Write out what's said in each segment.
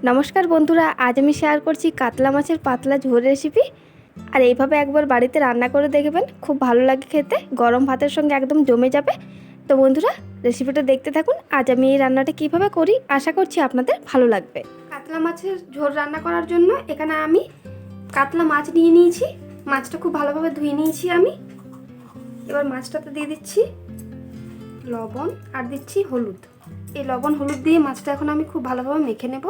নমস্কার বন্ধুরা, আজ আমি শেয়ার করছি কাতলা মাছের পাতলা ঝোল রেসিপি। আর এইভাবে একবার বাড়িতে রান্না করে দেখবেন, খুব ভালো লাগে খেতে, গরম ভাতের সঙ্গে একদম জমে যাবে। তো বন্ধুরা, রেসিপিটা দেখতে থাকুন। আজ আমি এই রান্নাটা কিভাবে করি আশা করছি আপনাদের ভালো লাগবে। কাতলা মাছের ঝোল রান্না করার জন্য এখানে আমি কাতলা মাছ নিয়ে নিয়েছি। মাছটা খুব ভালোভাবে ধুয়ে নিয়েছি আমি। এবার মাছটাতে দিয়ে দিচ্ছি লবণ আর দিচ্ছি হলুদ। এই লবণ হলুদ দিয়ে মাছটা এখন আমি খুব ভালোভাবে মেখে নেব।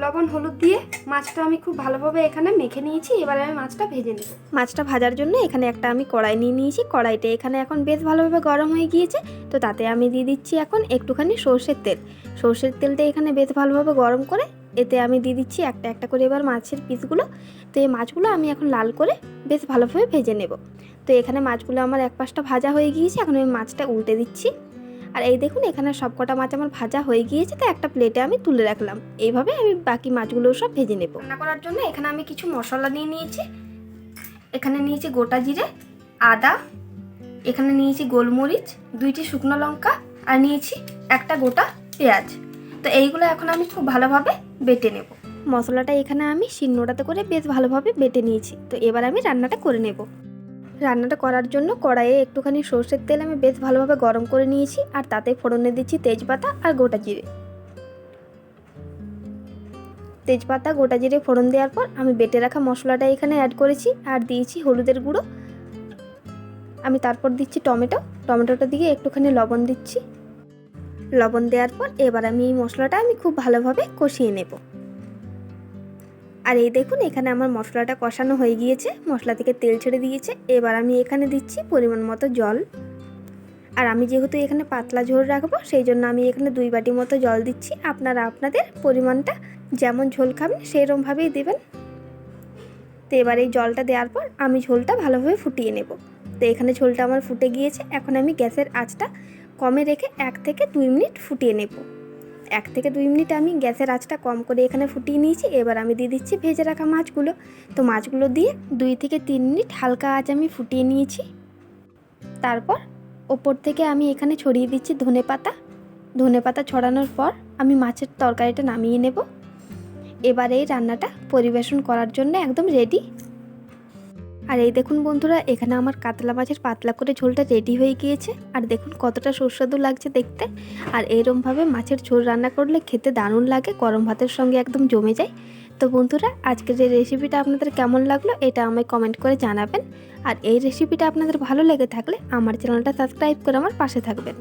লবণ হলুদ দিয়ে মাছটা আমি খুব ভালোভাবে এখানে মেখে নিয়েছি। এবার আমি মাছটা ভেজে নেব। মাছটা ভাজার জন্য এখানে একটা আমি কড়াই নিয়ে নিয়েছি। কড়াইটা এখানে এখন বেশ ভালোভাবে গরম হয়ে গিয়েছে। তো তাতে আমি দিয়ে দিচ্ছি এখন একটুখানি সর্ষের তেল। সর্ষের তেলটা এখানে বেশ ভালোভাবে গরম করে এতে আমি দিয়ে দিচ্ছি একটা একটা করে এবার মাছের পিসগুলো। তো এই মাছগুলো আমি এখন লাল করে বেশ ভালোভাবে ভেজে নেব। তো এখানে মাছগুলো আমার এক পাশটা ভাজা হয়ে গিয়েছে। এখন আমি মাছটা উল্টে দিচ্ছি। আর এই দেখুন, এখানে সবকটা মাছ আমার ভাজা হয়ে গিয়েছে। তো একটা প্লেটে আমি তুলে রাখলাম। এইভাবে আমি বাকি মাছগুলো সব ভেজে নেব। রান্না করার জন্য এখানে আমি কিছু মশলা নিয়ে নিয়েছি। এখানে নিয়েছি গোটা জিরে, আদা, এখানে নিয়েছি গোলমরিচ, 2টি শুকনো লঙ্কা, আর নিয়েছি একটা গোটা পেঁয়াজ। তো এইগুলো এখন আমি খুব ভালোভাবে বেটে নেব। মশলাটা এখানে আমি শিলনোড়াতে করে বেশ ভালোভাবে বেটে নিয়েছি। তো এবার আমি রান্নাটা করে নেব। রান্নাটা করার জন্য কড়াইয়ে একটুখানি সর্ষের তেল আমি বেশ ভালোভাবে গরম করে নিয়েছি। আর তাতে ফোড়নে দিচ্ছি তেজপাতা আর গোটা জিরে। তেজপাতা গোটা জিরে ফোড়ন দেওয়ার পর আমি বেটে রাখা মশলাটা এখানে অ্যাড করেছি আর দিয়েছি হলুদের গুঁড়ো। আমি তারপর দিচ্ছি টমেটোটা দিয়ে একটুখানি লবণ দিচ্ছি। লবণ দেওয়ার পর এবার আমি এই মশলাটা খুব ভালোভাবে কষিয়ে নেব। আর এই দেখুন, এখানে আমার মশলাটা কষানো হয়ে গিয়েছে, মশলা থেকে তেল ছেড়ে দিয়েছে। এবার আমি এখানে দিচ্ছি পরিমাণ মতো জল। আর আমি যেহেতু এখানে পাতলা ঝোল রাখবো, সেই জন্য আমি এখানে 2 বাটি মতো জল দিচ্ছি। আপনারা আপনাদের পরিমাণটা যেমন ঝোল খাবেন সেইরকমভাবেই দেবেন। তো এবার এই জলটা দেওয়ার পর আমি ঝোলটা ভালোভাবে ফুটিয়ে নেব। তো এখানে ঝোলটা আমার ফুটে গিয়েছে। এখন আমি গ্যাসের আঁচটা কমে রেখে 1 থেকে 2 মিনিট ফুটিয়ে নেব। 1 থেকে 2 মিনিট আমি গ্যাসের আঁচটা কম করে এখানে ফুটিয়ে নিয়েছি। এবার আমি দিয়ে দিচ্ছি ভেজে রাখা মাছগুলো। তো মাছগুলো দিয়ে 2 থেকে 3 মিনিট হালকা আঁচ আমি ফুটিয়ে নিয়েছি। তারপর ওপর থেকে আমি এখানে ছড়িয়ে দিচ্ছি ধনেপাতা ছড়ানোর পর আমি মাছের তরকারিটা নামিয়ে নেব। এবার এই রান্নাটা পরিবেশন করার জন্য একদম রেডি। আর এই দেখুন বন্ধুরা, এখানে আমার কাতলা মাছের পাতলা করে ঝোলটা রেডি হয়ে গিয়েছে। আর দেখুন কতটা সুস্বাদু লাগছে দেখতে। আর এরমভাবে মাছের ঝোল রান্না করলে খেতে দারুণ লাগে, গরম ভাতের সঙ্গে একদম জমে যায়। তো বন্ধুরা, আজকের যে রেসিপিটা আপনাদের কেমন লাগলো এটা আমায় কমেন্ট করে জানাবেন। আর এই রেসিপিটা আপনাদের ভালো লেগে থাকলে আমার চ্যানেলটা সাবস্ক্রাইব করে আমার পাশে থাকবেন।